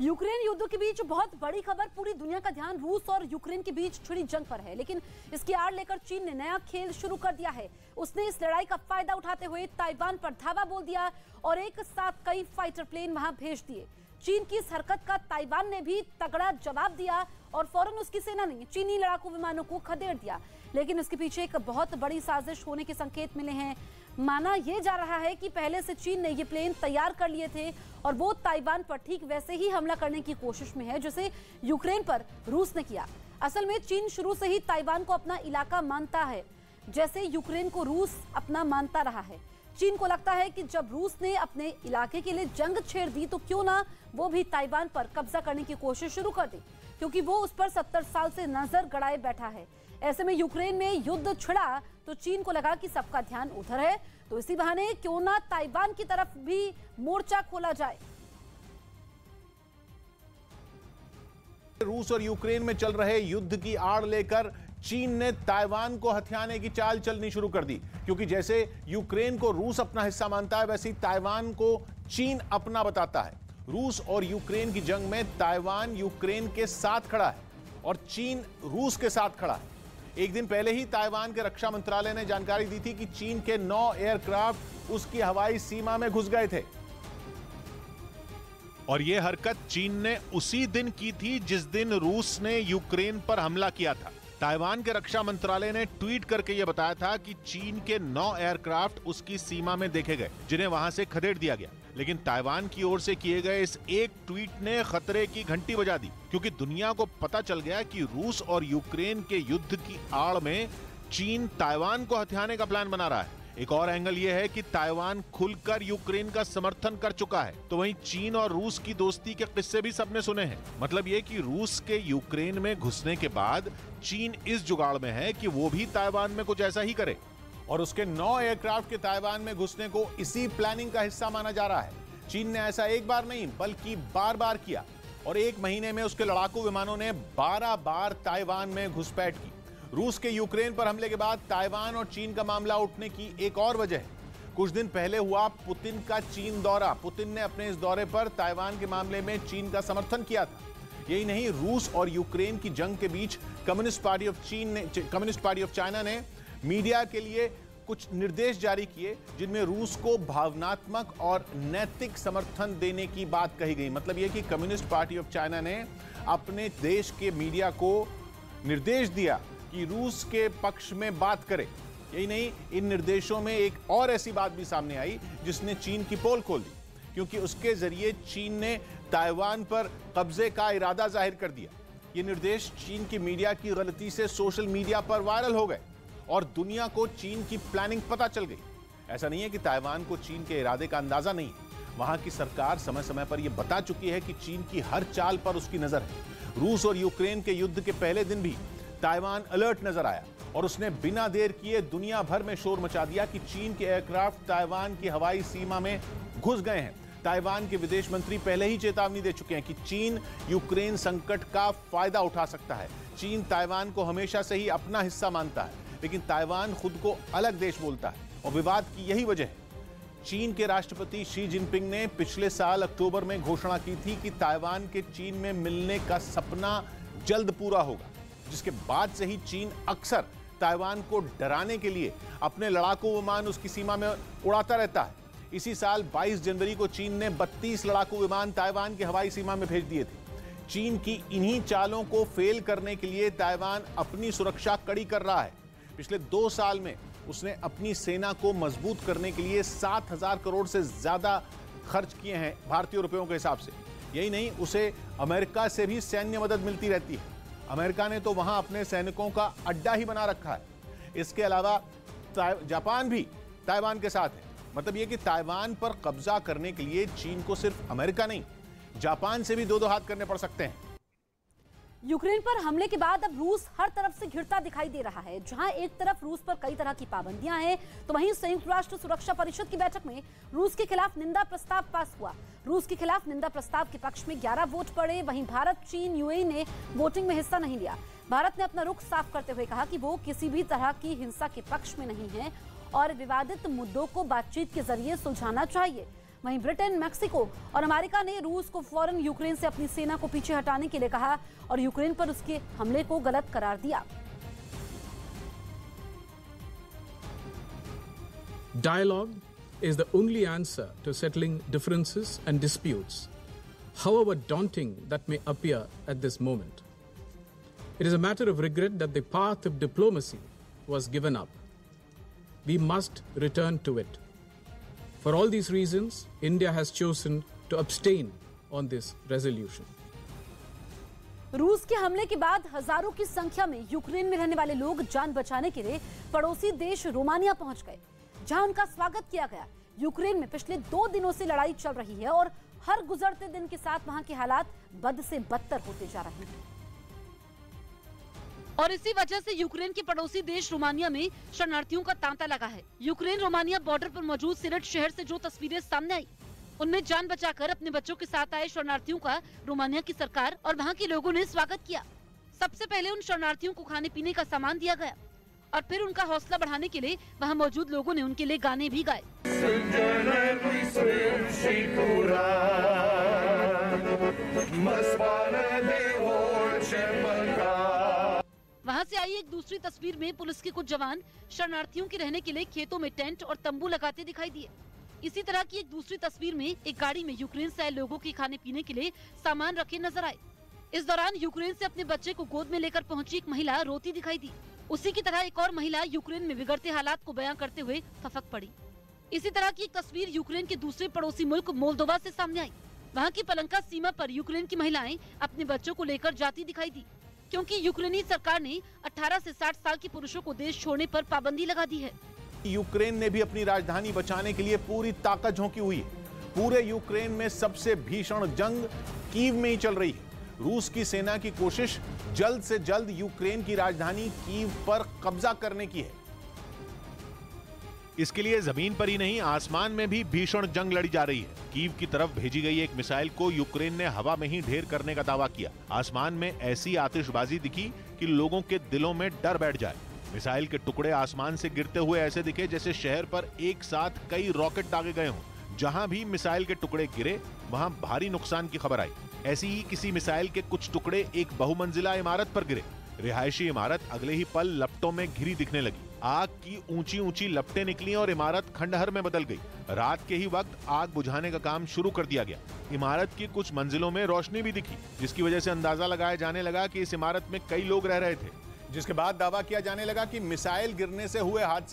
Ukraine युद्ध के बीच बहुत बड़ी खबर, पूरी दुनिया का ध्यान रूस और यूक्रेन के बीच छिड़ी जंग पर है। लेकिन इसकी आड़ लेकर चीन ने नया खेल शुरू कर दिया है। उसने इस लड़ाई का फायदा उठाते हुए ताइवान पर धावा बोल दिया और एक साथ कई फाइटर प्लेन वहां भेज दिए। चीन की इस हरकत का ताइवान ने भी तगड़ा जवाब दिया और फौरन उसकी सेना ने चीनी लड़ाकू विमानों को खदेड़ दिया। लेकिन इसके पीछे एक बहुत बड़ी साजिश होने के संकेत मिले हैं। माना यह जा रहा है कि पहले से चीन ने ये प्लेन तैयार कर लिए थे और वो ताइवान पर ठीक वैसे ही हमला करने की कोशिश में है जैसे यूक्रेन पर रूस ने किया। असल में चीन शुरू से ही ताइवान को अपना इलाका मानता है, जैसे यूक्रेन को रूस अपना मानता रहा है। चीन को लगता है कि जब रूस ने अपने इलाके के लिए जंग छेड़ दी तो क्यों ना वो भी ताइवान पर कब्जा करने की कोशिश शुरू कर दे, क्योंकि वो उस पर 70 साल से नजर गड़ाए बैठा है। ऐसे में यूक्रेन में युद्ध छिड़ा तो चीन को लगा कि सबका ध्यान उधर है, तो इसी बहाने क्यों ना ताइवान की तरफ भी मोर्चा खोला जाए। रूस और यूक्रेन में चल रहे युद्ध की आड़ लेकर चीन ने ताइवान को हथियाने की चाल चलनी शुरू कर दी, क्योंकि जैसे यूक्रेन को रूस अपना हिस्सा मानता है वैसे ही ताइवान को चीन अपना बताता है। रूस और यूक्रेन की जंग में ताइवान यूक्रेन के साथ खड़ा है और चीन रूस के साथ खड़ा है। एक दिन पहले ही ताइवान के रक्षा मंत्रालय ने जानकारी दी थी कि चीन के 9 एयरक्राफ्ट उसकी हवाई सीमा में घुस गए थे और यह हरकत चीन ने उसी दिन की थी जिस दिन रूस ने यूक्रेन पर हमला किया था। ताइवान के रक्षा मंत्रालय ने ट्वीट करके यह बताया था कि चीन के 9 एयरक्राफ्ट उसकी सीमा में देखे गए, जिन्हें वहां से खदेड़ दिया गया। लेकिन ताइवान की ओर से किए गए इस एक ट्वीट ने खतरे की घंटी बजा दी, क्योंकि दुनिया को पता चल गया कि रूस और यूक्रेन के युद्ध की आड़ में चीन ताइवान को हथियाने का प्लान बना रहा है। एक और एंगल यह है कि ताइवान खुलकर यूक्रेन का समर्थन कर चुका है, तो वहीं चीन और रूस की दोस्ती के किस्से भी सबने सुने हैं। मतलब यह कि रूस के यूक्रेन में घुसने के बाद चीन इस जुगाड़ में है कि वो भी ताइवान में कुछ ऐसा ही करे और उसके 9 एयरक्राफ्ट के ताइवान में घुसने को इसी प्लानिंग का हिस्सा माना जा रहा है। चीन ने ऐसा एक बार नहीं बल्कि बार बार किया और एक महीने में उसके लड़ाकू विमानों ने 12 बार ताइवान में घुसपैठ की। रूस के यूक्रेन पर हमले के बाद ताइवान और चीन का मामला उठने की एक और वजह है। कुछ दिन पहले हुआ पुतिन का चीन दौरा। पुतिन ने अपने इस दौरे पर ताइवान के मामले में चीन का समर्थन किया था। यही नहीं, रूस और यूक्रेन की जंग के बीच कम्युनिस्ट पार्टी ऑफ चाइना ने मीडिया के लिए कुछ निर्देश जारी किए, जिनमें रूस को भावनात्मक और नैतिक समर्थन देने की बात कही गई। मतलब यह कि कम्युनिस्ट पार्टी ऑफ चाइना ने अपने देश के मीडिया को निर्देश दिया कि रूस के पक्ष में बात करे। यही नहीं, इन निर्देशों में एक और ऐसी बात भी सामने आई जिसने चीन की पोल खोल दी, क्योंकि उसके जरिए चीन ने ताइवान पर कब्जे का इरादा जाहिर कर दिया। ये निर्देश चीन की मीडिया की गलती से सोशल मीडिया पर वायरल हो गए और दुनिया को चीन की प्लानिंग पता चल गई। ऐसा नहीं है कि ताइवान को चीन के इरादे का अंदाजा नहीं है। वहां की सरकार समय समय पर यह बता चुकी है कि चीन की हर चाल पर उसकी नजर है। रूस और यूक्रेन के युद्ध के पहले दिन भी ताइवान अलर्ट नजर आया और उसने बिना देर किए दुनिया भर में शोर मचा दिया कि चीन के एयरक्राफ्ट ताइवान की हवाई सीमा में घुस गए हैं। ताइवान के विदेश मंत्री पहले ही चेतावनी दे चुके हैं कि चीन यूक्रेन संकट का फायदा उठा सकता है। चीन ताइवान को हमेशा से ही अपना हिस्सा मानता है, लेकिन ताइवान खुद को अलग देश बोलता है और विवाद की यही वजह है। चीन के राष्ट्रपति शी जिनपिंग ने पिछले साल अक्टूबर में घोषणा की थी कि ताइवान के चीन में मिलने का सपना जल्द पूरा होगा, जिसके बाद से ही चीन अक्सर ताइवान को डराने के लिए अपने लड़ाकू विमान उसकी सीमा में उड़ाता रहता है। इसी साल 22 जनवरी को चीन ने 32 लड़ाकू विमान ताइवान की हवाई सीमा में भेज दिए थे। चीन की इन्हीं चालों को फेल करने के लिए ताइवान अपनी सुरक्षा कड़ी कर रहा है। पिछले 2 साल में उसने अपनी सेना को मजबूत करने के लिए 7,000 करोड़ से ज्यादा खर्च किए हैं भारतीय रुपयों के हिसाब से। यही नहीं, उसे अमेरिका से भी सैन्य मदद मिलती रहती है। अमेरिका ने तो वहां अपने सैनिकों का अड्डा ही बना रखा है। इसके अलावा जापान भी ताइवान के साथ है। मतलब यह कि ताइवान पर कब्जा करने के लिए चीन को सिर्फ अमेरिका नहीं, जापान से भी दो हाथ करने पड़ सकते हैं। यूक्रेन पर हमले के बाद अब रूस हर तरफ से घिरता दिखाई दे रहा है। जहां एक तरफ रूस पर कई तरह की पाबंदियां हैं, तो वहीं संयुक्त राष्ट्र सुरक्षा परिषद की बैठक में रूस के खिलाफ निंदा प्रस्ताव पास हुआ। रूस के खिलाफ निंदा प्रस्ताव के पक्ष में 11 वोट पड़े। वहीं भारत, चीन, यूएई ने वोटिंग में हिस्सा नहीं लिया। भारत ने अपना रुख साफ करते हुए कहा कि वो किसी भी तरह की हिंसा के पक्ष में नहीं है और विवादित मुद्दों को बातचीत के जरिए सुलझाना चाहिए। वहीं ब्रिटेन, मैक्सिको और अमेरिका ने रूस को फौरन यूक्रेन से अपनी सेना को पीछे हटाने के लिए कहा और यूक्रेन पर उसके हमले को गलत करार दिया। Dialogue is the only answer to settling differences and disputes, however daunting that may appear at this moment. It is a matter of regret that the path of diplomacy was given up. We must return to it. For all these reasons, India has chosen to abstain on this resolution. रूस के हमले के बाद हजारों की संख्या में Ukraine में रहने वाले लोग जान बचाने के लिए पड़ोसी देश रोमानिया पहुंच गए, जहां उनका स्वागत किया गया। यूक्रेन में पिछले 2 दिनों से लड़ाई चल रही है और हर गुजरते दिन के साथ वहां के हालात बद से बदतर होते जा रहे हैं। और इसी वजह से यूक्रेन के पड़ोसी देश रोमानिया में शरणार्थियों का तांता लगा है। यूक्रेन रोमानिया बॉर्डर पर मौजूद सिरट शहर से जो तस्वीरें सामने आई, उनमें जान बचाकर अपने बच्चों के साथ आए शरणार्थियों का रोमानिया की सरकार और वहां के लोगों ने स्वागत किया। सबसे पहले उन शरणार्थियों को खाने पीने का सामान दिया गया और फिर उनका हौसला बढ़ाने के लिए वहां मौजूद लोगों ने उनके लिए गाने भी गाए। वहां से आई एक दूसरी तस्वीर में पुलिस के कुछ जवान शरणार्थियों के रहने के लिए खेतों में टेंट और तंबू लगाते दिखाई दिए। इसी तरह की एक दूसरी तस्वीर में एक गाड़ी में यूक्रेन से आए लोगों के खाने पीने के लिए सामान रखे नजर आए। इस दौरान यूक्रेन से अपने बच्चे को गोद में लेकर पहुंची एक महिला रोती दिखाई दी। उसी की तरह एक और महिला यूक्रेन में बिगड़ते हालात को बयां करते हुए फफक पड़ी। इसी तरह की एक तस्वीर यूक्रेन के दूसरे पड़ोसी मुल्क मोल्दोवा से सामने आई। वहां की पलंका सीमा पर यूक्रेन की महिलाएं अपने बच्चों को लेकर जाती दिखाई दी, क्योंकि यूक्रेनी सरकार ने 18 से 60 साल के पुरुषों को देश छोड़ने पर पाबंदी लगा दी है। यूक्रेन ने भी अपनी राजधानी बचाने के लिए पूरी ताकत झोंकी हुई है। पूरे यूक्रेन में सबसे भीषण जंग कीव में ही चल रही है। रूस की सेना की कोशिश जल्द से जल्द यूक्रेन की राजधानी कीव पर कब्जा करने की है। इसके लिए जमीन पर ही नहीं, आसमान में भी भीषण जंग लड़ी जा रही है। कीव की तरफ भेजी गई एक मिसाइल को यूक्रेन ने हवा में ही ढेर करने का दावा किया। आसमान में ऐसी आतिशबाजी दिखी कि लोगों के दिलों में डर बैठ जाए। मिसाइल के टुकड़े आसमान से गिरते हुए ऐसे दिखे जैसे शहर पर एक साथ कई रॉकेट दागे गए हों। जहां भी मिसाइल के टुकड़े गिरे वहां भारी नुकसान की खबर आई। ऐसी ही किसी मिसाइल के कुछ टुकड़े एक बहुमंजिला इमारत पर गिरे। रिहायशी इमारत अगले ही पल लपटों में घिरी दिखने लगी। आग की ऊंची ऊंची लपटें निकली और इमारत खंडहर में बदल गई। रात के ही वक्त आग बुझाने का काम शुरू कर दिया गया। इमारत की कुछ मंजिलों में रोशनी भी दिखी, जिसकी वजह से अंदाजा लगाया जाने लगा कि इस इमारत में कई लोग रह रहे थे। जिसके बाद दावा किया जाने लगा कि मिसाइल गिरने से हुए हादसे